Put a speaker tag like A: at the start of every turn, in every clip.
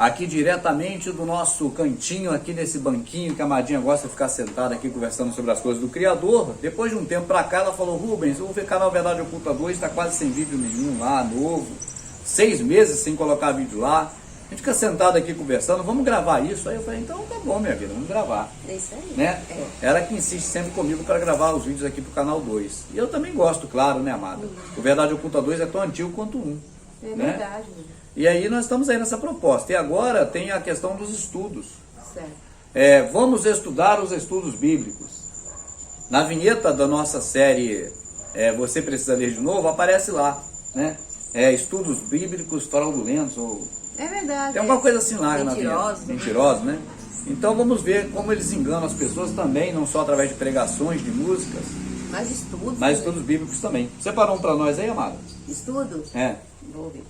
A: aqui diretamente do nosso cantinho, aqui nesse banquinho que a Madinha gosta de ficar sentada aqui conversando sobre as coisas do Criador. Depois de um tempo pra cá, ela falou: Rubens, o canal Verdade Oculta 2 está quase sem vídeo nenhum lá, novo. 6 meses sem colocar vídeo lá. A gente fica sentado aqui conversando, vamos gravar isso? Aí eu falei: então tá bom, minha vida, vamos gravar.
B: É isso aí.
A: Né? Ela que insiste sempre comigo para gravar os vídeos aqui pro canal 2. E eu também gosto, claro, né, amada? O Verdade Oculta 2 é tão antigo quanto o 1.
B: É
A: né?
B: verdade.
A: E aí nós estamos aí nessa proposta. E agora tem a questão dos estudos.
B: Certo.
A: Vamos estudar os estudos bíblicos. Na vinheta da nossa série Você Precisa Ler de Novo, aparece lá, né? Estudos bíblicos fraudulentos, ou...
B: É verdade.
A: Tem alguma coisa assim lá na vinheta.
B: Mentirosos.
A: Mentirosos, né? Então vamos ver como eles enganam as pessoas também, não só através de pregações, de músicas,
B: Mas estudos.
A: mas estudos bíblicos também. Separou um para nós aí, amada?
B: Estudo?
A: É.
B: Vou ver.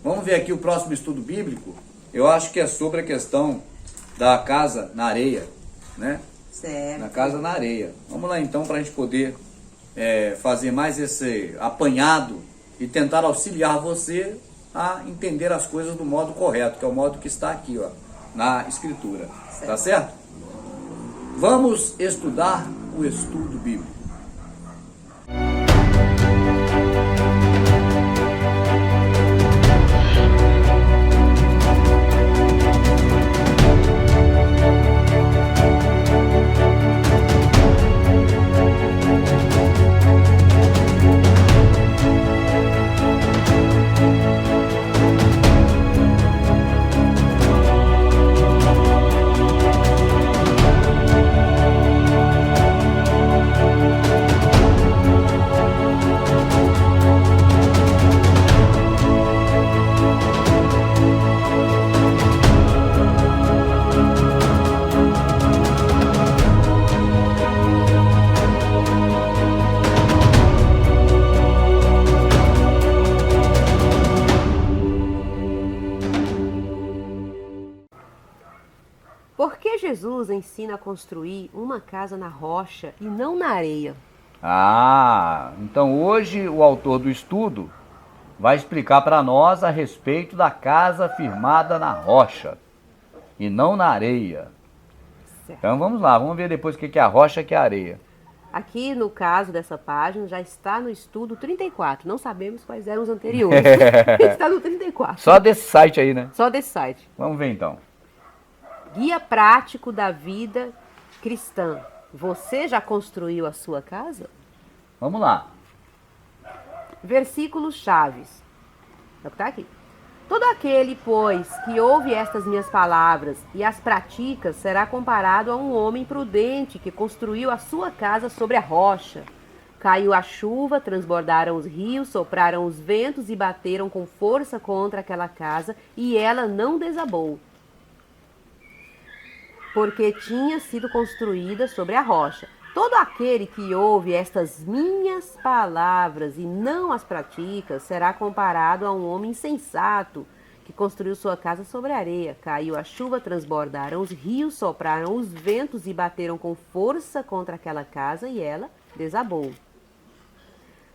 A: Vamos ver aqui o próximo estudo bíblico. Eu acho que é sobre a questão da casa na areia, né?
B: Certo.
A: Na casa na areia. Vamos lá então para a gente poder fazer mais esse apanhado e tentar auxiliar você a entender as coisas do modo correto, que é o modo que está aqui, ó, na Escritura.
B: Certo.
A: Tá certo? Vamos estudar o estudo bíblico.
B: Por que Jesus ensina a construir uma casa na rocha e não na areia?
A: Então hoje o autor do estudo vai explicar para nós a respeito da casa firmada na rocha e não na areia.
B: Certo.
A: Então vamos lá, vamos ver depois o que é a rocha e o que é a areia.
B: Aqui no caso dessa página já está no estudo 34. Não sabemos quais eram os anteriores. Está no 34.
A: Só desse site aí, né?
B: Só desse site.
A: Vamos ver então.
B: Guia prático da vida cristã. Você já construiu a sua casa?
A: Vamos lá.
B: Versículos chaves. É o que está aqui. Todo aquele, pois, que ouve estas minhas palavras e as pratica, será comparado a um homem prudente que construiu a sua casa sobre a rocha. Caiu a chuva, transbordaram os rios, sopraram os ventos e bateram com força contra aquela casa, e ela não desabou, porque tinha sido construída sobre a rocha. Todo aquele que ouve estas minhas palavras e não as pratica, será comparado a um homem insensato que construiu sua casa sobre a areia. Caiu a chuva, transbordaram os rios, sopraram os ventos e bateram com força contra aquela casa, e ela desabou,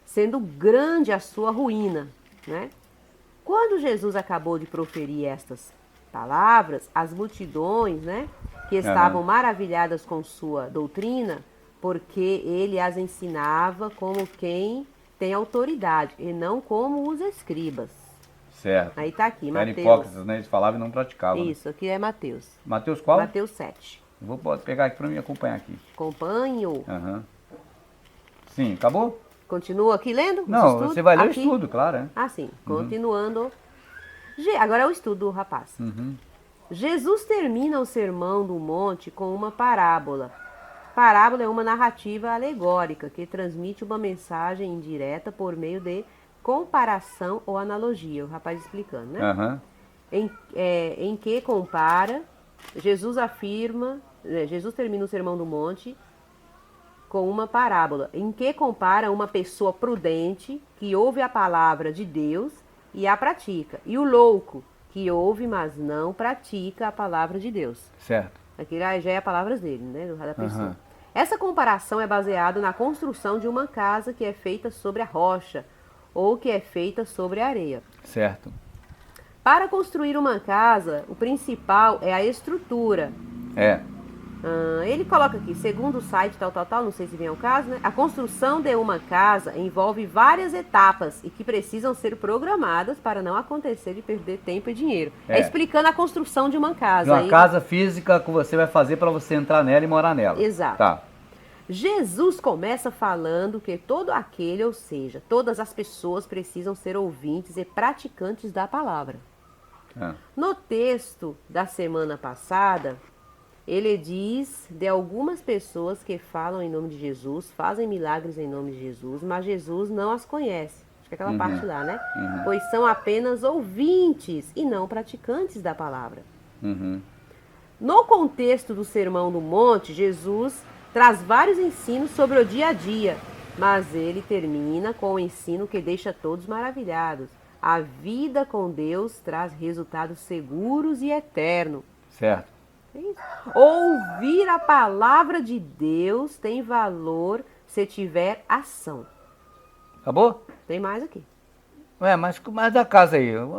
B: sendo grande a sua ruína, né? Quando Jesus acabou de proferir estas palavras, as multidões, né, que estavam maravilhadas com sua doutrina, porque ele as ensinava como quem tem autoridade e não como os escribas.
A: Certo.
B: Aí está aqui,
A: Eram
B: Mateus.
A: hipócritas, né? Eles falavam e não praticavam.
B: Isso, aqui é Mateus.
A: Mateus qual?
B: Mateus 7.
A: Vou pegar aqui para mim acompanhar aqui.
B: Acompanho.
A: Sim, acabou?
B: Continua aqui lendo?
A: Não, você vai ler
B: aqui.
A: o estudo, claro.
B: Ah, sim. Continuando. Agora é o estudo, rapaz. Jesus termina o Sermão do Monte com uma parábola. Parábola é uma narrativa alegórica que transmite uma mensagem indireta por meio de comparação ou analogia. O rapaz explicando, né? Em que compara, Jesus termina o Sermão do Monte com uma parábola, em que compara uma pessoa prudente que ouve a palavra de Deus e a pratica, e o louco que ouve, mas não pratica a palavra de Deus.
A: Certo.
B: Aqui já é a palavra dele, né? Da pessoa. Essa comparação é baseada na construção de uma casa que é feita sobre a rocha ou que é feita sobre a areia.
A: Certo.
B: Para construir uma casa, o principal é a estrutura. Ele coloca aqui, segundo o site tal, não sei se vem ao caso, né? A construção de uma casa envolve várias etapas e que precisam ser programadas para não acontecer de perder tempo e dinheiro. Explicando a construção de uma casa.
A: De uma casa física que você vai fazer para você entrar nela e morar nela.
B: Exato.
A: Tá.
B: Jesus começa falando que todo aquele, ou seja, todas as pessoas precisam ser ouvintes e praticantes da palavra. No texto da semana passada, ele diz de algumas pessoas que falam em nome de Jesus, fazem milagres em nome de Jesus, mas Jesus não as conhece. Acho que é aquela parte lá, né? Pois são apenas ouvintes e não praticantes da palavra. No contexto do Sermão do Monte, Jesus traz vários ensinos sobre o dia a dia, mas ele termina com o ensino que deixa todos maravilhados. A vida com Deus traz resultados seguros e eternos.
A: Certo.
B: Ouvir a palavra de Deus tem valor se tiver ação.
A: Acabou?
B: Tem mais aqui.
A: Mas da casa aí. Eu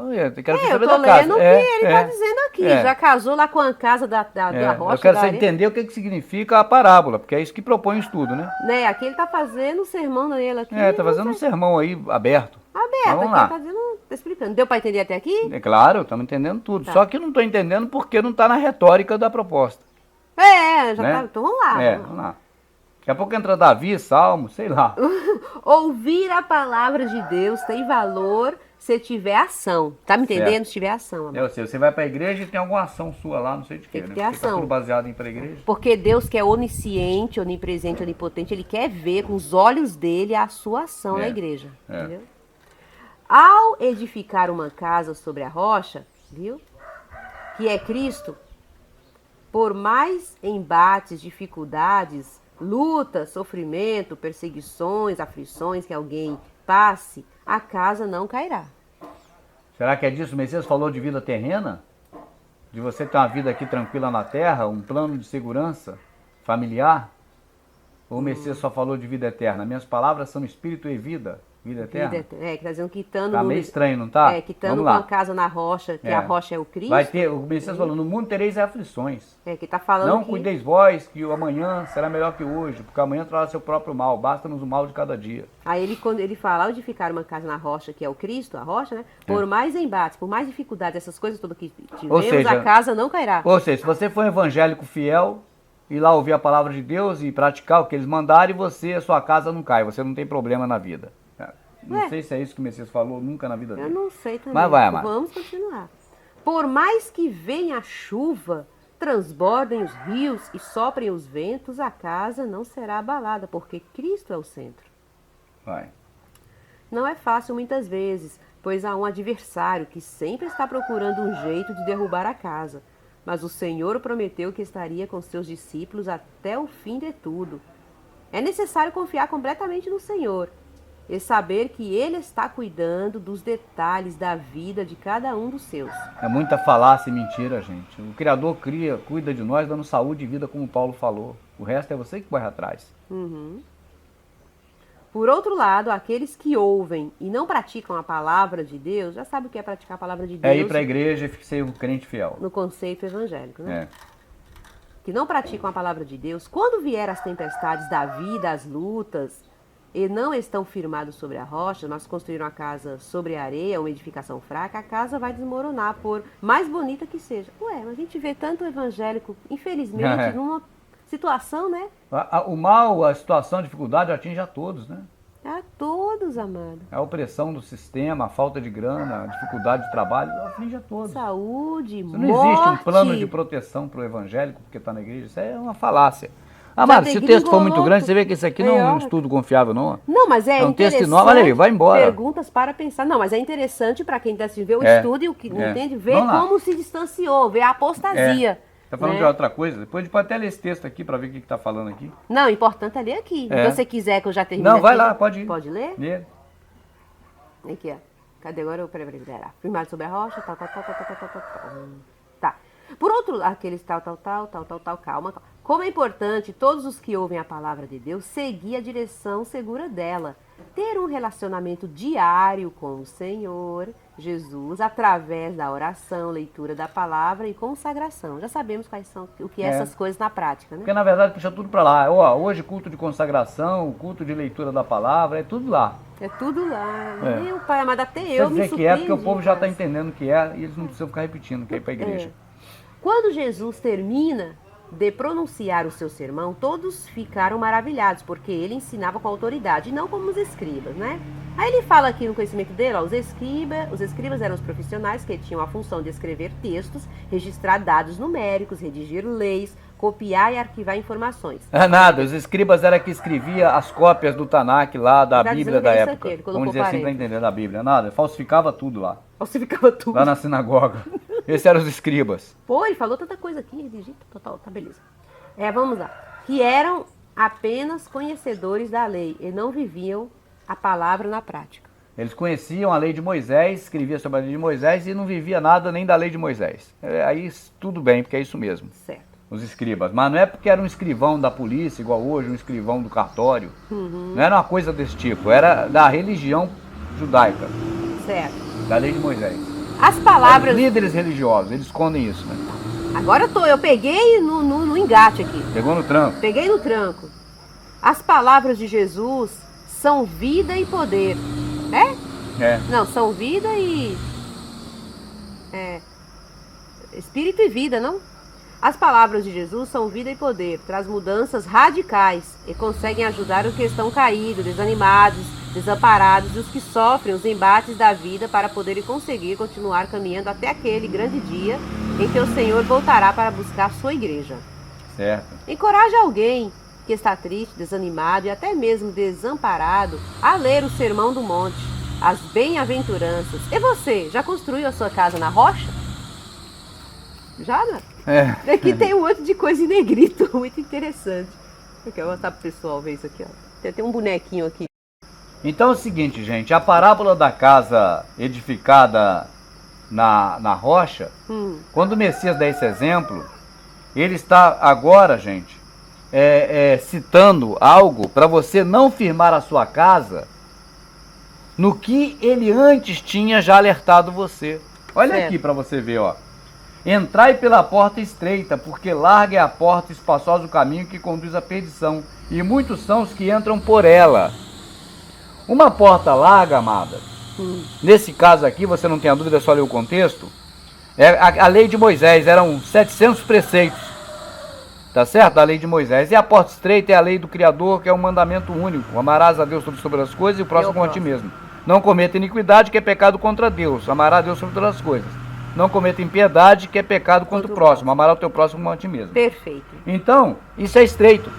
A: quero
B: eu
A: saber
B: tô
A: da casa.
B: lendo o que ele está dizendo aqui. Já casou lá com a casa da rocha.
A: Eu quero entender o que significa a parábola, porque é isso que propõe o estudo, né?
B: Aqui ele está fazendo um sermão nele aqui.
A: Está fazendo um sermão aí aberto.
B: Vamos lá. Tá explicando. Deu para entender até aqui?
A: É claro, estamos entendendo tudo.
B: Tá.
A: Só que eu não estou entendendo porque não está na retórica da proposta.
B: Já
A: né?
B: tá. Então vamos lá.
A: Vamos lá. Daqui a pouco entra Davi, Salmo, sei lá.
B: Ouvir a palavra de Deus tem valor se tiver ação. Tá me entendendo?
A: Certo.
B: Se tiver ação. Amor.
A: Eu sei, você vai para a igreja e tem alguma ação sua lá, não sei de quê,
B: Tem que
A: né?
B: ter
A: Porque
B: ação.
A: tá tudo baseado em ir para a igreja.
B: Porque Deus, que é onisciente, onipresente, onipotente, ele quer ver com os olhos dele a sua ação na igreja. Entendeu? Ao edificar uma casa sobre a rocha, viu? Que é Cristo, por mais embates, dificuldades, lutas, sofrimento, perseguições, aflições que alguém passe, a casa não cairá.
A: Será que é disso? O Messias falou de vida terrena? De você ter uma vida aqui tranquila na terra, um plano de segurança familiar? Ou o Messias só falou de vida eterna? Minhas palavras são espírito e vida. Vida eterna?
B: Que está dizendo que estando
A: Tá meio estranho, não tá?
B: que estando com a casa na rocha, que a rocha é o Cristo.
A: Vai ter, o Messias falou, no mundo tereis aflições.
B: Que está falando
A: Não
B: que...
A: cuideis vós, que o amanhã será melhor que hoje, porque amanhã trará seu próprio mal, basta-nos o mal de cada dia.
B: Aí quando ele fala, ao edificar uma casa na rocha, que é o Cristo, a rocha, né? Por mais embates, por mais dificuldades, essas coisas todas que tivemos, a casa não cairá.
A: Ou seja, se você for um evangélico fiel, ir lá ouvir a palavra de Deus e praticar o que eles mandarem, a sua casa não cai, você não tem problema na vida. Não sei se é isso que o Messias falou nunca na vida dele.
B: Eu não sei também.
A: Mas vai, amado.
B: Vamos continuar. Por mais que venha a chuva, transbordem os rios e soprem os ventos, a casa não será abalada, porque Cristo é o centro.
A: Vai.
B: Não é fácil muitas vezes, pois há um adversário que sempre está procurando um jeito de derrubar a casa. Mas o Senhor prometeu que estaria com seus discípulos até o fim de tudo. É necessário confiar completamente no Senhor e saber que Ele está cuidando dos detalhes da vida de cada um dos seus.
A: É muita falácia e mentira, gente. O Criador cuida de nós, dando saúde e vida, como Paulo falou. O resto é você que corre atrás.
B: Por outro lado, aqueles que ouvem e não praticam a palavra de Deus, já sabe o que é praticar a palavra de Deus.
A: É ir para a igreja e ser um crente fiel.
B: No conceito evangélico, né? Que não praticam a palavra de Deus, quando vier as tempestades da vida, as lutas, e não estão firmados sobre a rocha, mas construíram a casa sobre a areia, uma edificação fraca, a casa vai desmoronar, por mais bonita que seja. Mas a gente vê tanto evangélico, infelizmente, numa situação, né?
A: O mal, a situação, a dificuldade atinge a todos, né?
B: A todos, amado.
A: A opressão do sistema, a falta de grana, a dificuldade de trabalho, atinge a todos.
B: Saúde,
A: Isso
B: morte.
A: não existe um plano de proteção para o evangélico porque está na igreja. Isso é uma falácia. Amado, se o texto for muito grande, você vê que isso aqui não é um estudo confiável, não.
B: Não, mas é
A: um texto
B: interessante.
A: enorme, olha aí, vai embora.
B: Perguntas para pensar. Não, mas é interessante para quem está assistindo ver o estudo e o que não entende, ver como se distanciou, ver a apostasia.
A: Está falando de outra coisa? Depois a gente pode até ler esse texto aqui para ver o que está falando aqui.
B: Não, o importante é ler aqui. Se você quiser que eu já termine
A: Não, vai
B: aqui,
A: lá, pode ir.
B: Pode ler?
A: Lê.
B: Aqui, ó. Cadê agora? Peraí. Firmado sobre a rocha, tal. Tá. Por outro lado, aqueles tal, calma. Como é importante todos os que ouvem a palavra de Deus seguir a direção segura dela. ter um relacionamento diário com o Senhor Jesus, através da oração, leitura da palavra e consagração. Já sabemos quais são, o que é essas coisas na prática, né?
A: Porque na verdade puxa tudo para lá. Ó, hoje culto de consagração, culto de leitura da palavra, é tudo lá.
B: É tudo lá. Meu pai amado, até eu me
A: dizer que é porque o
B: surpreendi,
A: povo já está
B: mas-
A: entendendo que é e eles não precisam ficar repetindo que é para a igreja.
B: Quando Jesus termina de pronunciar o seu sermão, todos ficaram maravilhados, porque ele ensinava com autoridade, e não como os escribas, né? Aí ele fala aqui no conhecimento dele, ó, os escribas eram os profissionais que tinham a função de escrever textos, registrar dados numéricos, redigir leis, copiar e arquivar informações.
A: É nada, os escribas era que escrevia as cópias do Tanakh lá, da
B: Tá
A: Bíblia
B: dizendo
A: da
B: que é isso
A: época.
B: aqui, ele colocou
A: Vamos dizer assim para
B: parênteses.
A: entender da Bíblia. Nada, falsificava tudo lá.
B: Falsificava tudo.
A: Lá na sinagoga. Esses eram os escribas.
B: Pô, ele falou tanta coisa aqui, redigir, total, tá beleza. Vamos lá. Que eram apenas conhecedores da lei e não viviam a palavra na prática.
A: Eles conheciam a lei de Moisés, escrevia sobre a lei de Moisés e não vivia nada nem da lei de Moisés. Aí tudo bem, porque é isso mesmo.
B: Certo.
A: Os escribas. Mas não é porque era um escrivão da polícia, igual hoje, um escrivão do cartório. Não era uma coisa desse tipo. Era da religião judaica,
B: Certo.
A: da lei de Moisés.
B: As palavras...
A: Os líderes religiosos, eles escondem isso, né?
B: Agora eu peguei no engate aqui.
A: Pegou no tranco.
B: Peguei no tranco. As palavras de Jesus são vida e poder.
A: É.
B: Não, são vida e... espírito e vida, não? As palavras de Jesus são vida e poder, traz mudanças radicais e conseguem ajudar os que estão caídos, desanimados, desamparados e os que sofrem os embates da vida para poderem conseguir continuar caminhando até aquele grande dia em que o Senhor voltará para buscar a sua igreja.
A: Certo.
B: Encoraje alguém que está triste, desanimado e até mesmo desamparado a ler o Sermão do Monte, as bem-aventuranças. E você, já construiu a sua casa na rocha? Já, né? Aqui tem um monte de coisa em negrito, muito interessante. Eu quero botar pro pessoal ver isso aqui, ó. Tem um bonequinho aqui.
A: Então é o seguinte, gente, a parábola da casa edificada na rocha, quando o Messias dá esse exemplo, ele está agora, gente, citando algo para você não firmar a sua casa no que ele antes tinha já alertado você. Olha
B: Certo.
A: aqui para você ver, ó. Entrai pela porta estreita, porque larga é a porta, espaçoso o caminho que conduz à perdição, e muitos são os que entram por ela. Uma porta larga, amada, nesse caso aqui, você não tem a dúvida, é só ler o contexto, a lei de Moisés, eram 700 preceitos, tá certo? A lei de Moisés. E a porta estreita é a lei do Criador, que é um mandamento único, amarás a Deus sobre as coisas e o próximo como a ti mesmo. Não cometa iniquidade, que é pecado contra Deus, amará a Deus sobre todas as coisas. Não cometa impiedade, que é pecado contra o próximo, amará o teu próximo como a ti mesmo.
B: Perfeito.
A: Então, isso é estreito.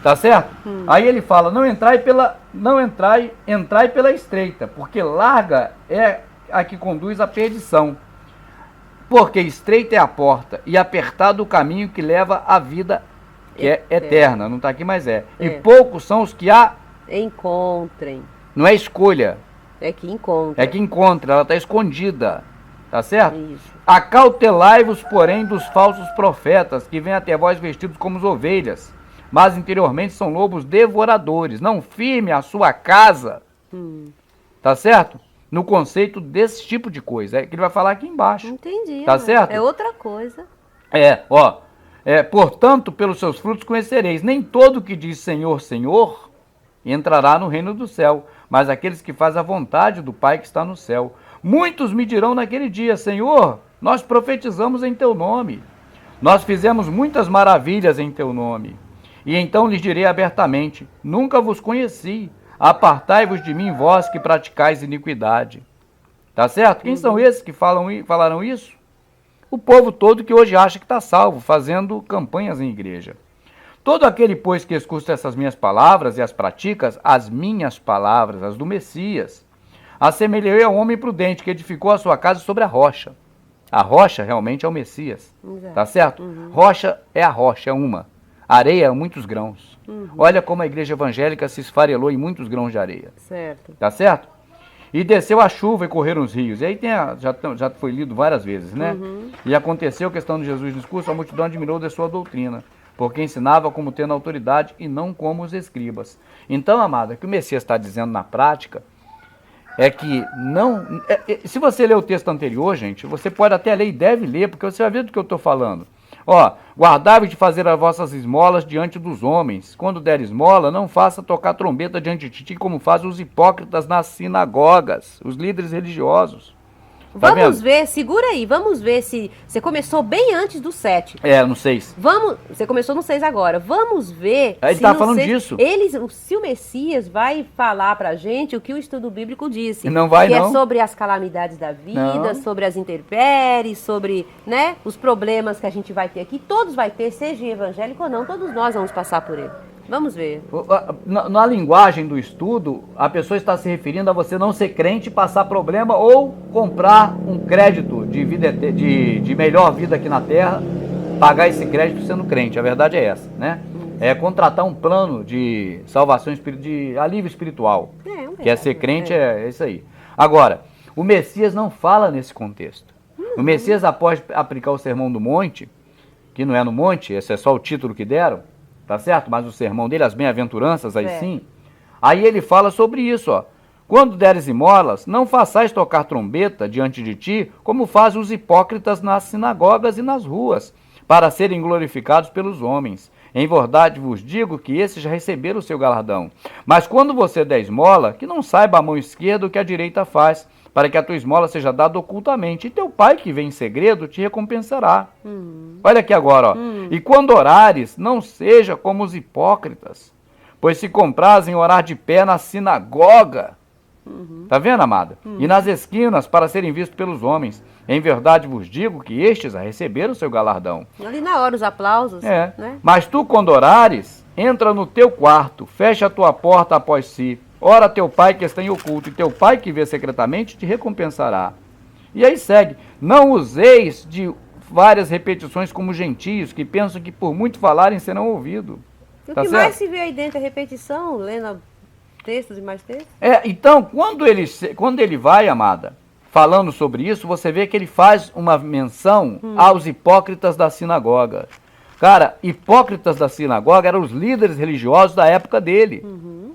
A: Tá certo? Aí ele fala, entrai pela estreita, porque larga é a que conduz à perdição. Porque estreita é a porta e apertado o caminho que leva à vida que é eterna. Não está aqui, mas é. E poucos são os que a...
B: Encontrem.
A: Não é escolha,
B: É que encontrem.
A: é que encontra, ela está escondida. Tá certo?
B: Isso.
A: Acautelai-vos, porém, dos falsos profetas, que vêm até vós vestidos como ovelhas, mas interiormente são lobos devoradores. Não firme a sua casa, tá certo? No conceito desse tipo de coisa. É que ele vai falar aqui embaixo.
B: Entendi.
A: Tá certo?
B: É outra coisa.
A: Portanto, pelos seus frutos conhecereis. Nem todo que diz Senhor, Senhor, entrará no reino do céu, mas aqueles que fazem a vontade do Pai que está no céu. Muitos me dirão naquele dia, Senhor, nós profetizamos em teu nome. Nós fizemos muitas maravilhas em teu nome. E então lhes direi abertamente, nunca vos conheci. Apartai-vos de mim, vós que praticais iniquidade. Tá certo? Quem são esses que falaram isso? O povo todo que hoje acha que está salvo, fazendo campanhas em igreja. Todo aquele, pois, que escuta essas minhas palavras e as pratica, as minhas palavras, as do Messias, assemelhei ao homem prudente que edificou a sua casa sobre a rocha. A rocha realmente é o Messias.
B: Exato.
A: Tá certo? Rocha é a rocha, é uma. Areia, muitos grãos. Olha como a igreja evangélica se esfarelou em muitos grãos de areia.
B: Certo.
A: Tá certo? E desceu a chuva e correram os rios. E aí já foi lido várias vezes, né? E aconteceu, questão de Jesus no discurso, a multidão admirou da sua doutrina, porque ensinava como tendo autoridade e não como os escribas. Então, amado, o que o Messias está dizendo na prática é que não... se você ler o texto anterior, gente, você pode até ler e deve ler, porque você vai ver do que eu estou falando. Ó, guardai-vos de fazer as vossas esmolas diante dos homens. Quando der esmola, não faça tocar trombeta diante de ti, como fazem os hipócritas nas sinagogas, os líderes religiosos. Tá
B: Vamos
A: vendo?
B: ver, segura aí, vamos ver se você começou bem antes do 7.
A: No 6.
B: Você começou no 6 agora. Vamos ver
A: Ele
B: se
A: tá
B: no
A: falando
B: 6
A: disso.
B: se o Messias vai falar pra gente o que o estudo bíblico disse.
A: Não vai,
B: que
A: não.
B: é sobre as calamidades da vida,
A: Não.
B: sobre as intempéries, sobre, né, os problemas que a gente vai ter aqui. Todos vai ter, seja evangélico ou não, todos nós vamos passar por ele. Vamos ver.
A: Na linguagem do estudo, a pessoa está se referindo a você não ser crente, passar problema ou comprar um crédito de vida, de melhor vida aqui na Terra, pagar esse crédito sendo crente. A verdade é essa, né? É contratar um plano de salvação, de alívio espiritual. Que é ser crente, é isso aí. Agora, o Messias não fala nesse contexto. O Messias, após aplicar o Sermão do Monte, que não é no monte, esse é só o título que deram, tá certo? Mas o sermão dele, as bem-aventuranças, aí sim. Aí ele fala sobre isso, ó. Quando deres esmolas, não façais tocar trombeta diante de ti, como fazem os hipócritas nas sinagogas e nas ruas, para serem glorificados pelos homens. Em verdade vos digo que esses já receberam o seu galardão. Mas quando você der esmola, que não saiba a mão esquerda o que a direita faz, para que a tua esmola seja dada ocultamente, e teu pai que vem em segredo te recompensará. Olha aqui agora, ó. E quando orares, não seja como os hipócritas, pois se comprazem orar de pé na sinagoga. Tá vendo, amada? E nas esquinas, para serem vistos pelos homens. Em verdade vos digo que estes a receberam o seu galardão.
B: Ali na hora, os aplausos. Né?
A: Mas tu, quando orares, entra no teu quarto, fecha a tua porta após si. Ora teu pai que está em oculto, e teu pai que vê secretamente te recompensará. E aí segue. Não useis de várias repetições como gentios, que pensam que por muito falarem serão ouvidos.
B: O que mais se vê aí dentro é repetição, lendo textos e mais textos?
A: Então, quando ele vai, amada, falando sobre isso, você vê que ele faz uma menção aos hipócritas da sinagoga. Cara, hipócritas da sinagoga eram os líderes religiosos da época dele.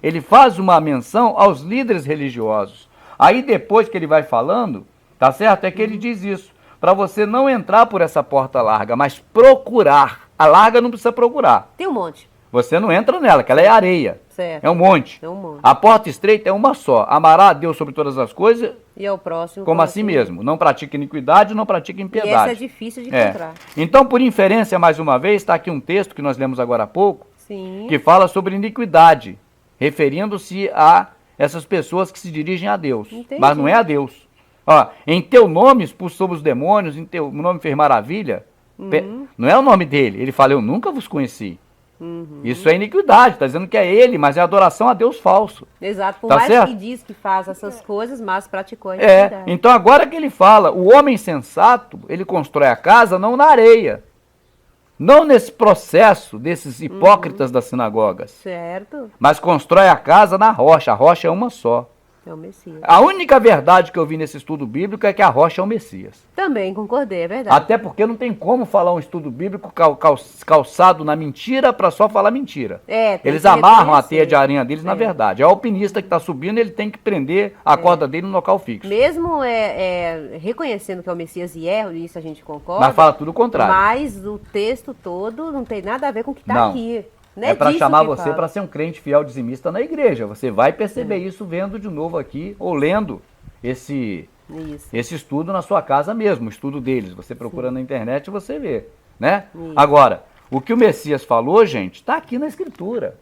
A: Ele faz uma menção aos líderes religiosos. Aí depois que ele vai falando, tá certo? É que ele diz isso. Para você não entrar por essa porta larga, mas procurar. A larga não precisa procurar.
B: Tem um monte.
A: Você não entra nela, que ela é areia.
B: Certo.
A: É um monte. A porta estreita é uma só. Amará a Deus sobre todas as coisas
B: e ao próximo
A: como assim mesmo. Não pratique iniquidade, não pratique impiedade.
B: E essa é difícil de encontrar.
A: Então, por inferência, mais uma vez, está aqui um texto que nós lemos agora há pouco,
B: Sim.
A: que fala sobre iniquidade, referindo-se a essas pessoas que se dirigem a Deus.
B: Entendi.
A: Mas não é a Deus. Ó, em teu nome expulsamos os demônios, em teu nome fez maravilha. Não é o nome dele. Ele fala, eu nunca vos conheci. Isso é iniquidade, está dizendo que é ele, mas é adoração a Deus falso.
B: Exato, por
A: tá
B: mais
A: certo?
B: que diz que faz essas coisas, mas praticou a iniquidade.
A: Então agora que ele fala, o homem sensato, ele constrói a casa não na areia, não nesse processo desses hipócritas das sinagogas,
B: certo?
A: Mas constrói a casa na rocha, a rocha é uma só.
B: É o Messias.
A: A única verdade que eu vi nesse estudo bíblico é que a rocha é o Messias.
B: Também concordei, é verdade.
A: Até porque não tem como falar um estudo bíblico calçado na mentira para só falar mentira. Eles amarram a teia de aranha deles na verdade. É o alpinista que está subindo, ele tem que prender a corda dele no local fixo.
B: Mesmo reconhecendo que é o Messias e isso a gente concorda.
A: Mas fala tudo o contrário.
B: Mas o texto todo não tem nada a ver com o que está aqui.
A: É para chamar você para ser um crente fiel dizimista na igreja. Você vai perceber isso vendo de novo aqui, ou lendo esse estudo na sua casa mesmo, o estudo deles. Você procura na internet e você vê, né? Agora, o que o Messias falou, gente, está aqui na Escritura.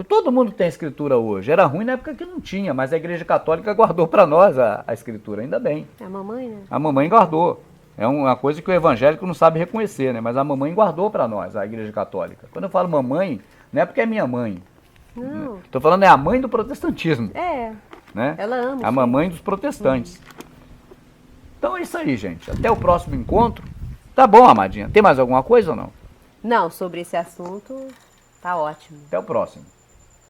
A: Todo mundo tem a Escritura hoje. Era ruim na época que não tinha, mas a Igreja Católica guardou para nós a Escritura, ainda bem.
B: A mamãe, né?
A: A mamãe guardou. É uma coisa que o evangélico não sabe reconhecer, né? Mas a mamãe guardou para nós, a Igreja Católica. Quando eu falo mamãe, não é porque é minha mãe.
B: Não.
A: Estou falando é a mãe do protestantismo. Né?
B: Ela ama.
A: A mamãe dos protestantes. Então é isso aí, gente. Até o próximo encontro. Tá bom, amadinha. Tem mais alguma coisa ou não?
B: Não, sobre esse assunto, tá ótimo.
A: Até o próximo.